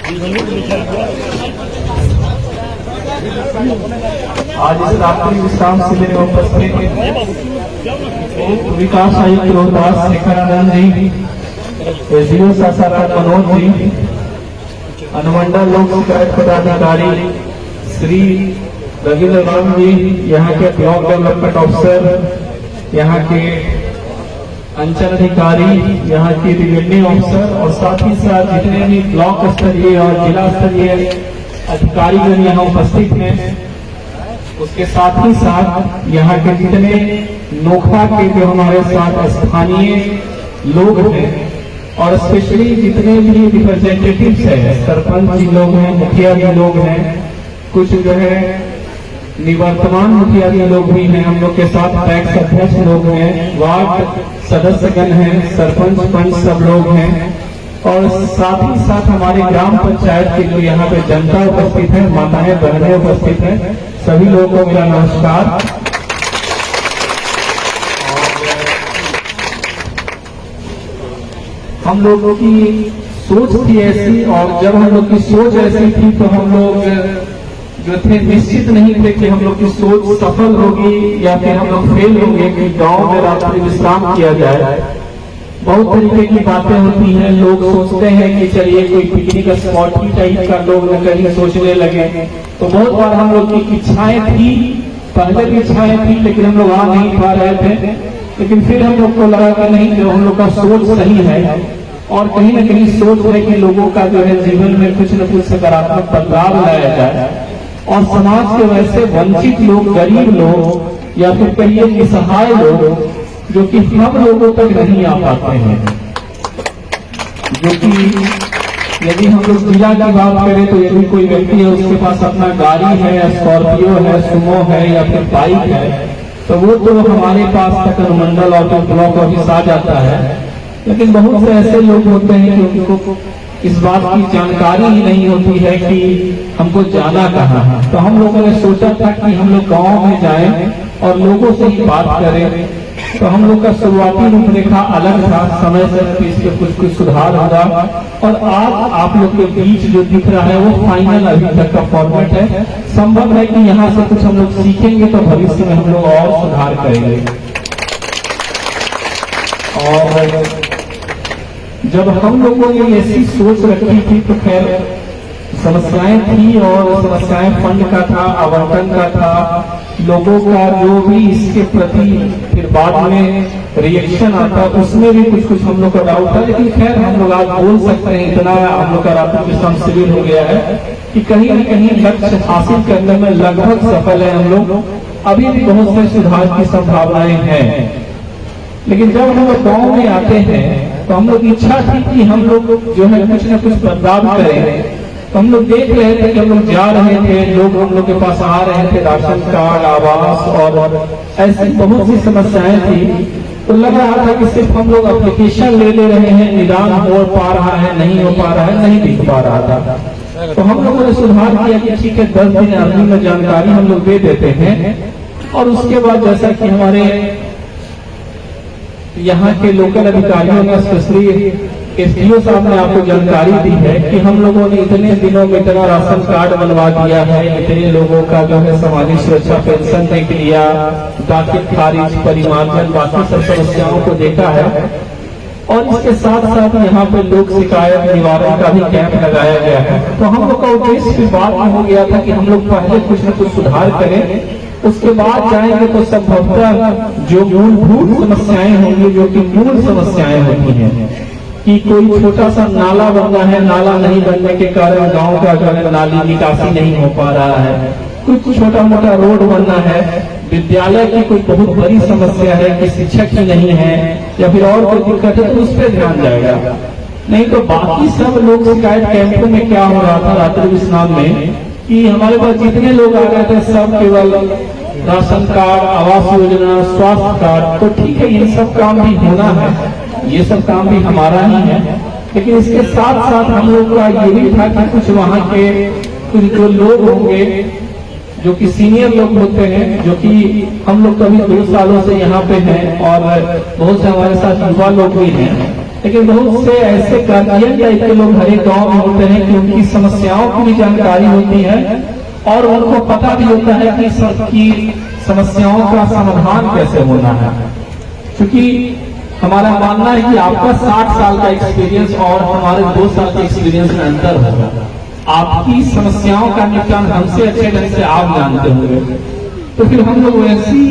आज इस रात्रि विश्राम शिविर में उपस्थित विकास आयुक्त रोहतास शेखरानंद जी, एसडीओ सासाराम मनोज जी, अनुमंडल लोक शिकायत पदाधिकारी श्री रविंद्र राम जी, यहाँ के ब्लॉक डेवलपमेंट ऑफिसर, यहाँ के अंचल अधिकारी, यहाँ के रिवेन्यू ऑफिसर और साथ ही साथ जितने भी ब्लॉक स्तरीय और जिला स्तरीय अधिकारीगण यहाँ उपस्थित हैं, उसके साथ ही साथ यहाँ के जितने नोखा के जो हमारे साथ स्थानीय लोग हैं और स्पेशली जितने भी रिप्रेजेंटेटिव्स हैं, सरपंच जी लोग हैं, मुखिया जी लोग हैं, कुछ जो है निवर्तमान मुखिया जी लोग भी हैं, हम लोग के साथ पैक्स अध्यक्ष लोग हैं, वार्ड सदस्यगण हैं, सरपंच पंच सब लोग हैं और साथ ही साथ हमारे ग्राम पंचायत के जो यहाँ पे जनता उपस्थित है, माताएं बहनें उपस्थित हैं, सभी लोगों को मेरा नमस्कार। हम लोगों की सोच थी ऐसी और जब हम लोग की सोच ऐसी थी तो हम लोग जो थे निश्चित नहीं थे कि हम लोग की सोच सफल होगी या फिर हम लोग फेल होंगे कि गांव में रात्रि विश्राम किया जाए। बहुत तरीके की बातें होती हैं, लोग सोचते हैं कि चलिए कोई पिकनिक स्पॉट की टाइप का लोग कहीं सोचने लगे, तो बहुत बार हम लोग की इच्छाएं थी, पहले भी इच्छाएं थी लेकिन हम लोग आ नहीं पा रहे थे, लेकिन फिर हम लोग को लगा कि नहीं, जो हम लोग का सोच सही है और कहीं न कहीं सोच है कि लोगों का जो है जीवन में कुछ न कुछ सकारात्मक बदलाव लाया जाए और समाज के वैसे वंचित लोग, गरीब लोग या फिर कहिए निसहाय लोग जो कि हम लोगों तक नहीं आ पाते हैं, जो कि यदि हम लोग जिला की बात करें तो यदि कोई व्यक्ति है उसके पास अपना गाड़ी है, स्कॉर्पियो है, सुमो है या फिर बाइक है, तो वो तो हमारे पास तक अनुमंडल और ब्लॉक ऑफिस आ जाता है, लेकिन बहुत से ऐसे लोग होते हैं कि उनको इस बात की जानकारी ही नहीं होती है कि हमको जाना कहाँ है। तो हम लोगों ने सोचा था कि हम लोग गांव में जाएं और लोगों से ही बात करें, तो हम लोग का शुरुआती रूपरेखा अलग था, समय से इसके कुछ सुधार होगा और आज आप लोग के बीच जो दिख रहा है वो फाइनल अभी तक का फॉर्मेट है। संभव है कि यहाँ से कुछ हम लोग सीखेंगे तो भविष्य में हम लोग और सुधार करेंगे। और जब हम लोगों ने ऐसी सोच रखी थी तो खैर समस्याएं थी और समस्याएं फंड का था, आवंटन का था, लोगों का जो भी इसके प्रति फिर बाद में रिएक्शन आता उसमें भी कुछ हम लोग का डाउट था, लेकिन खैर हम लोग आज बोल सकते हैं इतना हम लोग का रात्रि विश्राम शिविर हो गया है कि कहीं न कहीं लक्ष्य हासिल करने में लगभग सफल है हम लोग। अभी भी बहुत से सुधार की संभावनाएं हैं, लेकिन जब हम लोग गाँव में आते हैं तो हम लोग इच्छा थी कि हम लोग जो है कुछ न कुछ बदलाव करें। तो हम लोग देख रहे थे कि हम लोग जा रहे थे, लोग हम लोग के पास आ रहे थे, राशन कार्ड, आवास और ऐसी बहुत सी समस्याएं थी, तो लग रहा था कि सिर्फ हम लोग एप्लीकेशन ले रहे हैं, निदान हो पा रहा है, नहीं हो पा रहा है, नहीं दिख पा रहा था। तो हम लोगों ने सुधार किया कि ठीक है 10 दिन अवधि में जानकारी हम लोग दे देते हैं और उसके बाद जैसा कि हमारे यहाँ के लोकल अधिकारियों ने स्पेशली एसडीओ साहब ने आपको जानकारी दी है कि हम लोगों ने इतने दिनों में इतना राशन कार्ड बनवा दिया है, इतने लोगों का जो है सामाजिक सुरक्षा पेंशन देख लिया, दाखिल खारिज, परिमार्जन, बाकी सब समस्याओं को देखा है और इसके साथ साथ यहाँ पे लोक शिकायत निवारण का भी कैंप लगाया गया है। तो हम लोग का उद्देश्य इस बात में हो गया था कि हम लोग पहले कुछ न कुछ सुधार करें, उसके बाद जाएंगे तो संभवतः जो मूलभूत समस्याएं होंगी, जो कि मूल समस्याएं होती हैं कि कोई छोटा सा नाला बनना है, नाला नहीं बनने के कारण गांव का जो है नाली निकासी नहीं हो पा रहा है, कुछ छोटा मोटा रोड बनना है, विद्यालय की कोई बहुत बड़ी समस्या है कि शिक्षक ही नहीं है या फिर और कोई दिक्कत है तो उस पर ध्यान जाएगा। नहीं तो बाकी सब लोग शिकायत कैंपों में क्या हो रहा था रात्रि विश्राम में कि हमारे पास जितने लोग आ गए थे सब केवल राशन कार्ड, आवास योजना, स्वास्थ्य कार्ड, तो ठीक है ये सब काम भी होना है, ये सब काम भी हमारा ही है, लेकिन इसके साथ साथ हम लोग का ये भी था कि कुछ वहाँ के कुछ जो लोग होंगे जो कि सीनियर लोग होते हैं, जो कि हम लोग कभी 2 सालों से यहाँ पे हैं और बहुत से हमारे साथ युवा लोग भी हैं, लेकिन बहुत से ऐसे गार्जियन टाइप के लोग हर एक गाँव में होते हैं कि उनकी समस्याओं की भी जानकारी होती है और उनको पता भी होता है कि सबकी समस्याओं का समाधान कैसे होना है। क्योंकि हमारा मानना है कि आपका 60 साल का एक्सपीरियंस और हमारे 2 साल के एक्सपीरियंस में अंतर होगा। आपकी समस्याओं का निपटान हमसे अच्छे ढंग से आप जानते होंगे, तो फिर हम लोग ऐसी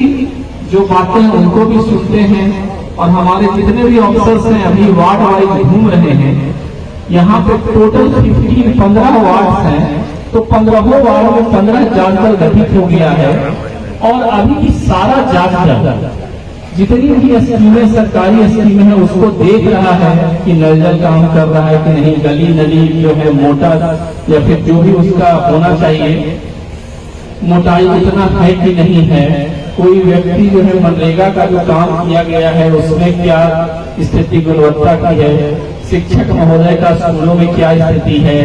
जो बातें हैं उनको भी सुनते हैं। और हमारे जितने भी ऑफिसर्स हैं अभी वार्ड वाइज घूम रहे हैं। यहाँ पे टोटल 15 वार्ड हैं, तो 15 वार्ड में 15 जांच दल गठित हो गया है और अभी सारा जांच दल जितनी भी स्कीमें सरकारी स्कीमें हैं उसको देख रहा है कि नल जल काम कर रहा है कि नहीं, गली नली जो है मोटा या फिर जो भी उसका होना चाहिए मोटाई उतना है कि नहीं है। कोई व्यक्ति जो है मनरेगा का जो काम किया गया है उसमें क्या स्थिति गुणवत्ता की है, शिक्षक महोदय का स्कूलों में क्या स्थिति है,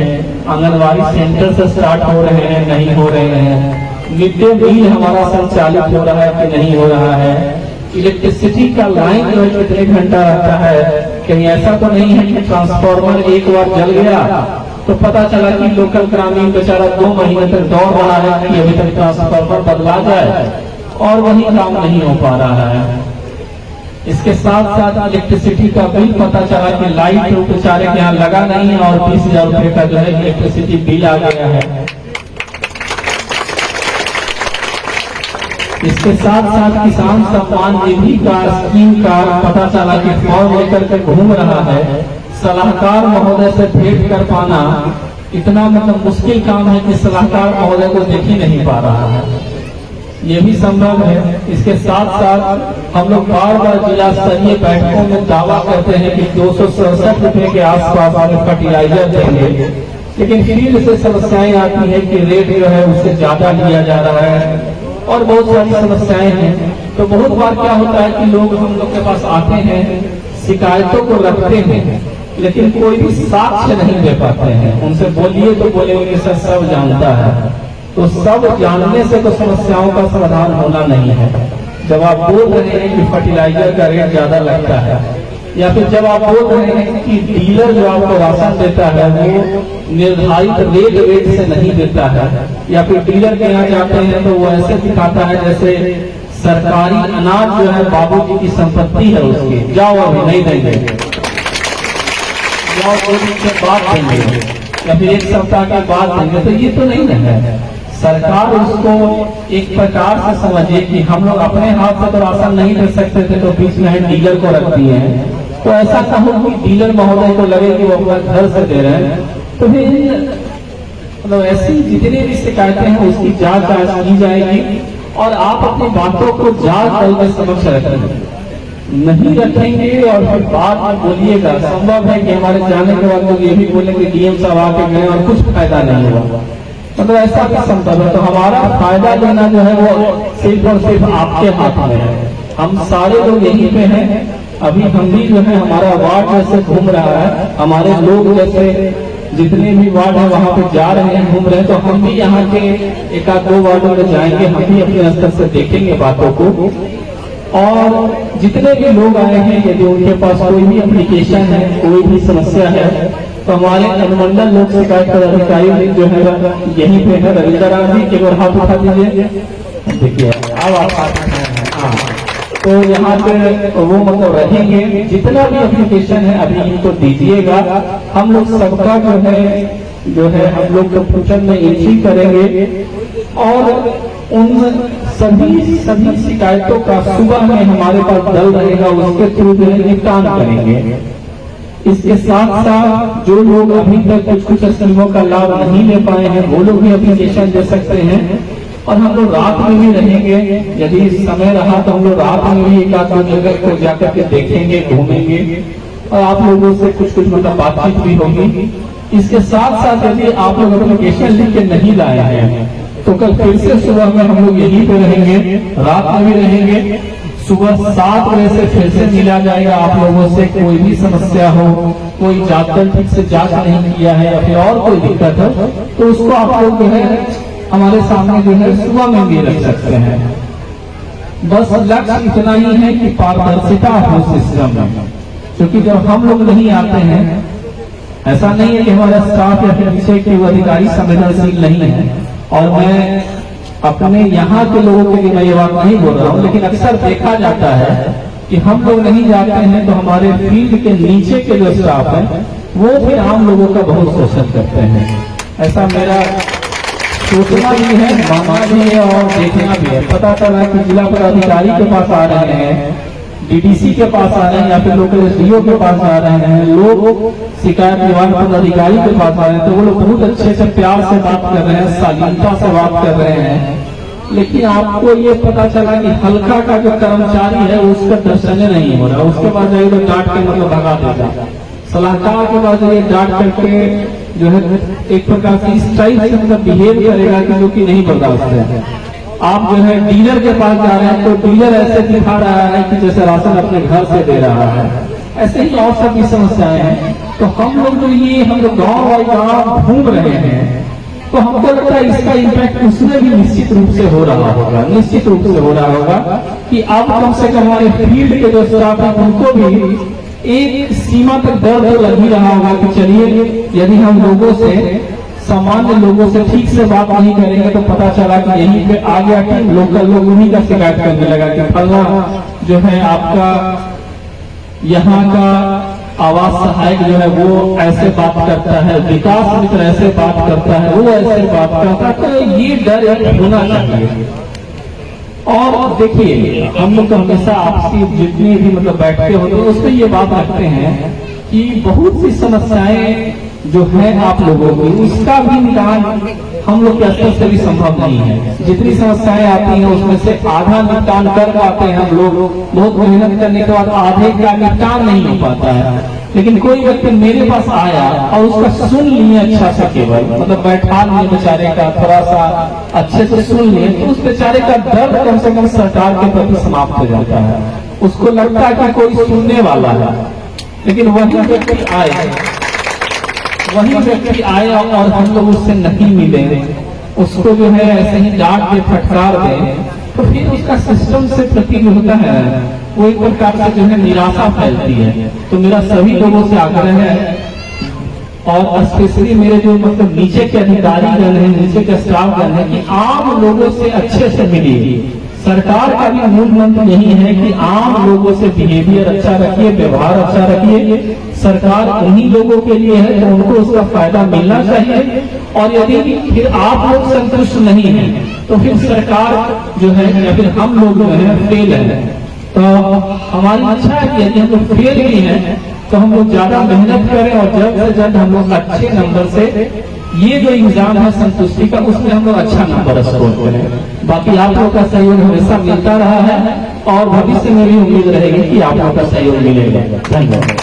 आंगनबाड़ी सेंटर से स्टार्ट हो रहे हैं नहीं हो रहे हैं, मिड डे मील हमारा संचालित हो रहा है कि नहीं हो रहा है, इलेक्ट्रिसिटी का लाइन जो है कितने घंटा रहता है, कहीं ऐसा तो नहीं है कि ट्रांसफार्मर एक बार जल गया तो पता चला कि लोकल ग्रामीण बेचारा 2 महीने तक दौड़ रहा है कि अभी तक ट्रांसफार्मर बदला जाए और वही काम नहीं हो पा रहा है। इसके साथ साथ इलेक्ट्रिसिटी का बिल पता चला कि लाइट बेचारे के यहाँ लगा नहीं है और 20,000 रुपए का जो है इलेक्ट्रिसिटी बिल आ गया है। इसके साथ साथ किसान सम्मान निधि का स्कीम का पता चला कि फॉर्म लेकर के घूम रहा है। सलाहकार महोदय से भेंट कर पाना इतना मतलब मुश्किल काम है कि सलाहकार महोदय को देख ही नहीं पा रहा है। ये भी संभव है। इसके साथ साथ हम लोग बार बार जिला स्तरीय बैठकों में दावा करते हैं कि 267 रुपए के आसपास हमें फर्टिलाइजर देंगे, लेकिन फिर से समस्याएं आती है कि रेट जो है उससे ज्यादा लिया जा रहा है और बहुत सारी समस्याएं हैं। तो बहुत बार क्या होता है कि लोग हम लोग के पास आते हैं, शिकायतों को रखते हैं, लेकिन कोई भी साक्ष्य नहीं दे पाते हैं। उनसे बोलिए तो बोलेंगे सर सब जानता है, तो सब जानने से तो समस्याओं का समाधान होना नहीं है। जब आप बोल रहे हैं कि फर्टिलाइजर का रेट ज्यादा लगता है या फिर जब आप बोल रहे हैं कि डीलर जो आपको राशन देता है वो निर्धारित रेट से नहीं देता है, या फिर डीलर के यहाँ जाते हैं तो वो ऐसे दिखाता है जैसे सरकारी अनाज जो है बाबूजी की संपत्ति है उसकी, जाओ अभी नहीं देंगे, जाओ 2 दिन के बाद देंगे या फिर 1 सप्ताह के बाद देंगे। तो ये तो नहीं है। सरकार उसको एक प्रकार से समझिए कि हम लोग अपने हाथ से तो राशन नहीं दे सकते थे तो बीच में डीलर को रख दिए हैं, तो ऐसा कहो कि डीलर महोदय को लगे कि वो अपना घर से दे रहे हैं। तो फिर मतलब ऐसी जितनी भी शिकायतें हैं उसकी जांच की जाएगी और आप अपनी बातों को जांच दल के समक्ष रखेंगे, नहीं रखेंगे और फिर बाद में बोलिएगा। संभव है कि हमारे जाने के बाद लोग ये भी बोलेंगे डीएम साहब आके गए और कुछ फायदा नहीं हुआ, मतलब ऐसा भी संभव है। तो हमारा फायदा लेना जो है वो सिर्फ और सिर्फ आपके हाथ में है। हम सारे लोग यहीं पे हैं। अभी हम भी जो है हमारा वार्ड जैसे घूम रहा है, हमारे लोग जैसे जितने भी वार्ड है वहाँ पे जा रहे हैं, घूम रहे हैं, तो हम भी यहाँ के 1-2 वार्डों में जाएंगे, हम भी अपने स्तर से देखेंगे बातों को। और जितने भी लोग आए हैं यदि उनके पास कोई भी एप्लीकेशन है, कोई भी समस्या है, तो हमारे अनुमंडल लोक शिकायत पदाधिकारी जो है यहीं पे है, रविंद्र राम जी एक बार हाथ उठा दीजिए। देखिए अब आप हाँ, तो यहाँ पे वो मतलब रहेंगे। जितना भी एप्लीकेशन है अभी इनको दीजिएगा, हम लोग सबका जो है हम लोग कंप्यूटर में एंट्री करेंगे और उन सभी शिकायतों का सुबह में हमारे पास दल रहेगा, उसके थ्रू जो है निपटान करेंगे। इसके साथ साथ जो लोग अभी तक कुछ स्कीमों का लाभ नहीं ले पाए हैं वो लोग भी एप्लीकेशन दे सकते हैं। और हम लोग रात में भी रहेंगे, यदि समय रहा तो हम लोग रात में भी 1-2 जगह को जाकर के देखेंगे, घूमेंगे और आप लोगों से कुछ मतलब बातचीत भी होगी। इसके साथ साथ यदि आप लोग एप्लीकेशन लिख के नहीं लाए हैं तो कल फिर से सुबह में हम लोग यहीं पे रहेंगे, रात में भी रहेंगे। सुबह 7 बजे से फिर से मिला जाएगा आप लोगों से। कोई भी समस्या हो, कोई जांच ठीक से जांच नहीं किया है या फिर और कोई दिक्कत हो तो उसको आप लोग जो है हमारे सामने जो है सुबह में भी रख सकते हैं। बस लक्ष्य इतना ही है कि पारदर्शिता हो सिस्टम में, क्योंकि जब हम लोग नहीं आते हैं, ऐसा नहीं है कि हमारा स्टाफ या फिर पीछे के अधिकारी संवेदनशील नहीं है, और मैं अपने यहाँ के लोगों के लिए मैं ये बात नहीं बोल रहा हूँ, लेकिन अक्सर देखा जाता है कि हम लोग नहीं जाते हैं तो हमारे फील्ड के नीचे के जो स्टाफ है वो भी आम लोगों का बहुत शोषण करते हैं। ऐसा मेरा सोचना भी है, मानना भी है और देखना भी है। पता चला कि जिला पदाधिकारी के पास आ रहे हैं, डीडीसी के पास आ रहे हैं या फिर लोकल एसडीओ के पास आ रहे हैं, लोग शिकायत निवारण पदाधिकारी के पास आ रहे हैं, तो वो लोग बहुत अच्छे से प्यार से बात कर रहे हैं, शालीनता से बात कर रहे हैं। लेकिन आपको ये पता चला कि हल्का का जो कर्मचारी है उसका दर्शन नहीं हो रहा, उसके बाद जाइए तो डांट के मतलब भगा देगा। सलाहकार के बाद ये डांट करके जो है एक प्रकार की इस टाइप से मतलब बिहेव करेगा कि जो कि नहीं बर्दाश्त है। आप जो है डीलर के पास जा रहे हैं तो डीलर ऐसे दिखा रहा है कि जैसे राशन अपने घर से दे रहा है। ऐसे ही और सब भी समस्याएं हैं। तो हम लोग जो ये हम लोग गाँव वाले गाँव घूम रहे हैं तो हमको लगता है इसका इम्पैक्ट उसमें भी निश्चित रूप से हो रहा होगा, निश्चित रूप से हो रहा होगा कि अब कम से कम हमारे फील्ड के जो स्टाफ है उनको भी एक सीमा तक डर तो लग ही रहा होगा कि चलिए यदि हम लोगों से, सामान्य लोगों से ठीक से बात नहीं करेंगे तो पता चला कि यहीं पे आ गया कि लोकल लोग उन्हीं का शिकायत करने लगा कि फलना जो है आपका यहाँ का आवास सहायक जो है वो ऐसे बात करता है, विकास मित्र ऐसे बात करता है, वो ऐसे बात करता है। तो ये डर होना चाहिए। और देखिए हम लोग तो हमेशा आपसी जितनी भी मतलब बैठते होते हैं उसमें ये बात रखते हैं कि बहुत सी समस्याएं जो है आप लोगों की उसका भी निदान हम लोग के स्तर से भी संभव नहीं है। जितनी समस्याएं आती हैं उसमें से आधा निपटान कर पाते हैं हम लोग, बहुत मेहनत करने के बाद आधे का निपटान नहीं हो पाता है। लेकिन कोई व्यक्ति मेरे पास आया और उसका सुन लिए अच्छा सा, केवल मतलब बैठा लिए बेचारे का, थोड़ा सा अच्छे से सुन लिए तो उस बेचारे का दर्द कम से कम सरकार के प्रति समाप्त हो जाता है। उसको लगता है कि कोई सुनने वाला है। लेकिन वही व्यक्ति आए और हम लोग उससे नहीं मिले, उसको जो है ऐसे ही डांट के फटकार दें, तो फिर उसका सिस्टम से प्रति जो होता है वो एक प्रकार से जो है निराशा फैलती है। तो मेरा सभी लोगों से आग्रह है और स्पेशली मेरे जो मतलब नीचे के अधिकारी गण हैं, नीचे के स्टाफ गण हैं कि आम लोगों से अच्छे से मिलिए। सरकार का भी मूल मंत्र यही है कि आम लोगों से बिहेवियर अच्छा रखिए, व्यवहार अच्छा रखिए। सरकार उन्हीं लोगों के लिए है तो उनको उसका फायदा मिलना चाहिए। और यदि फिर आप लोग संतुष्ट नहीं हैं तो फिर सरकार जो है या फिर हम लोग जो है फेल है। तो हमारी इच्छा है कि यदि हम लोग फेल भी हैं तो हम लोग ज्यादा मेहनत करें और जल्द से जल्द हम लोग अच्छे नंबर से ये जो एग्जाम है संतुष्टि का उसमें हम लोग अच्छा नंबर स्कोर करें। बाकी आप लोग का सहयोग हमेशा मिलता रहा है और भविष्य में भी उम्मीद रहेगी कि आप लोग का सहयोग मिलेगा। धन्यवाद।